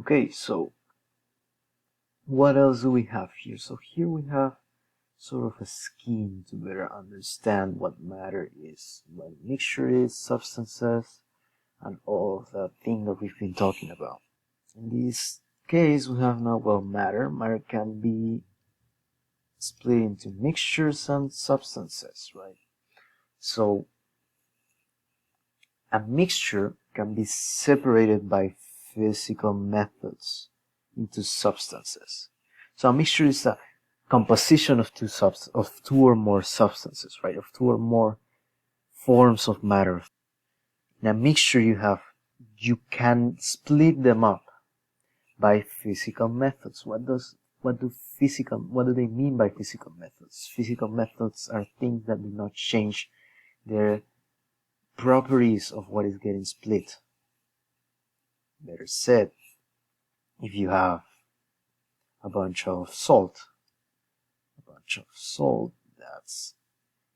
Okay, so what else do we have here? So here we have sort of a scheme to better understand what matter is, what a mixture is, substances, and all of that thing that we've been talking about. In this case, we have now, well, matter. Matter can be split into mixtures and substances, right? So a mixture can be separated by physical methods into substances. So a mixture is a composition of two or more substances, right? Of two or more forms of matter. In a mixture you can split them up by physical methods. What do they mean by physical methods? Physical methods are things that do not change their properties of what is getting split. Better said, if you have a bunch of salt,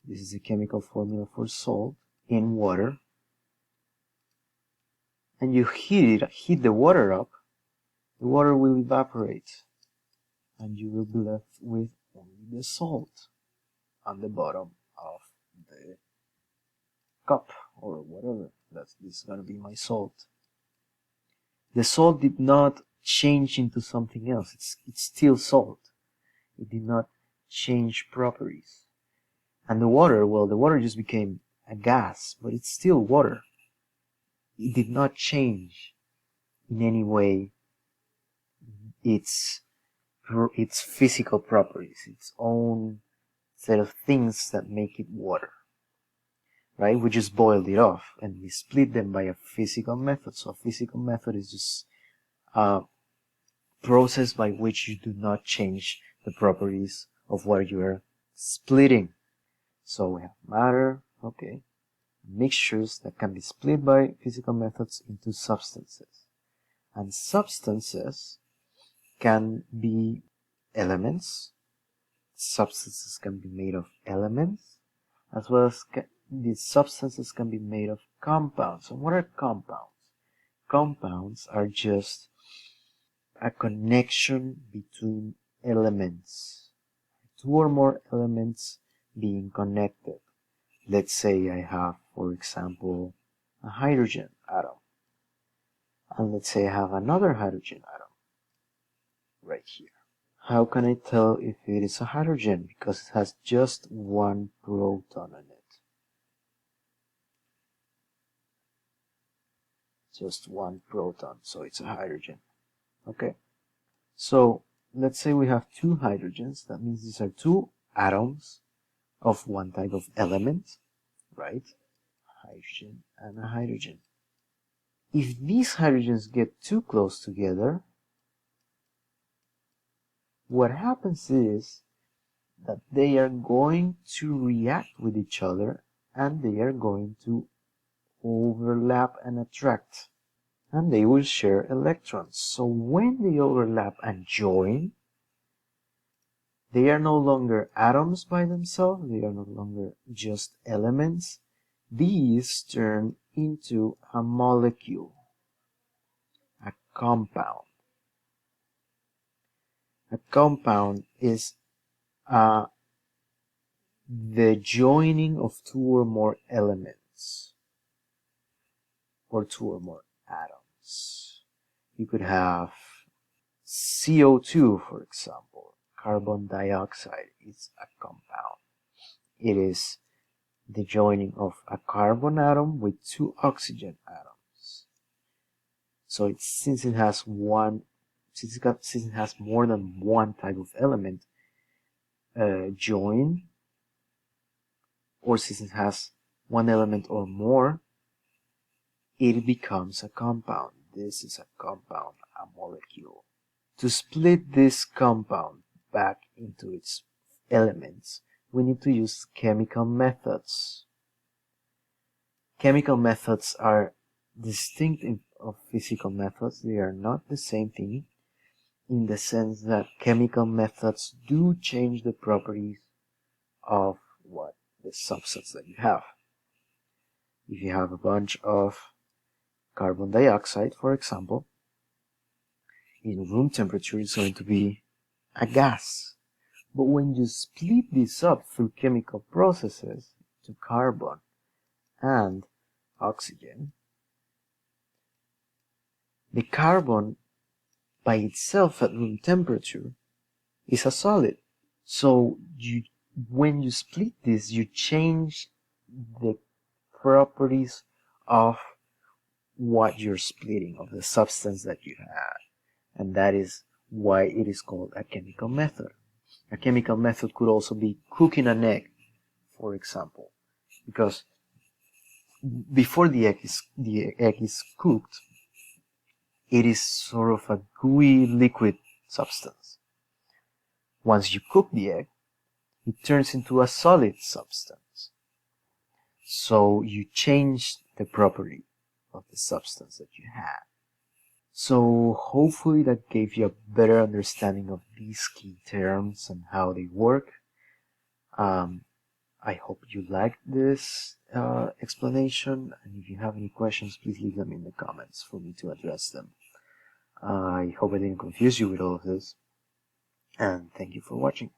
this is the chemical formula for salt, in water, and you heat the water up, the water will evaporate, and you will be left with only the salt on the bottom of the cup, or whatever. This is gonna be my salt. The salt did not change into something else. It's still salt. It did not change properties. And the water just became a gas, but it's still water. It did not change in any way its physical properties, its own set of things that make it water. Right? We just boiled it off and we split them by a physical method. So a physical method is just a process by which you do not change the properties of what you are splitting. So we have matter, okay, mixtures that can be split by physical methods into substances. And substances can be elements. Substances can be made of elements, as well as these substances can be made of compounds. And what are compounds? Compounds are just a connection between elements. Two or more elements being connected. Let's say I have, for example, a hydrogen atom. And let's say I have another hydrogen atom right here. How can I tell if it is a hydrogen? Because it has just one proton in it. Just one proton, so it's a hydrogen. Okay. So let's say we have two hydrogens. That means these are two atoms of one type of element, right? Hydrogen and a hydrogen. If these hydrogens get too close together, what happens is that they are going to react with each other and they are going to overlap and attract, and they will share electrons. So when they overlap and join, they are no longer atoms by themselves, they are no longer just elements. These turn into a molecule, a compound. A compound is the joining of two or more elements, or two or more atoms. You could have CO2, for example. Carbon dioxide is a compound. It is the joining of a carbon atom with two oxygen atoms. So since it has more than one type of element join, or since it has one element or more, it becomes a compound. This is a compound, a molecule. To split this compound back into its elements, we need to use chemical methods. Chemical methods are distinct of physical methods. They are not the same thing, in the sense that chemical methods do change the properties of the substance that you have. If you have a bunch of carbon dioxide, for example, in room temperature is going to be a gas. But when you split this up through chemical processes to carbon and oxygen, the carbon by itself at room temperature is a solid. So when you split this, you change the properties of what you're splitting, of the substance that you had. And that is why it is called a chemical method. A chemical method could also be cooking an egg, for example, because before the egg is cooked, it is sort of a gooey liquid substance. Once you cook the egg, it turns into a solid substance. So you change the property of the substance that you had. So hopefully that gave you a better understanding of these key terms and how they work. I hope you liked this explanation, and if you have any questions, please leave them in the comments for me to address them. I hope I didn't confuse you with all of this, and thank you for watching.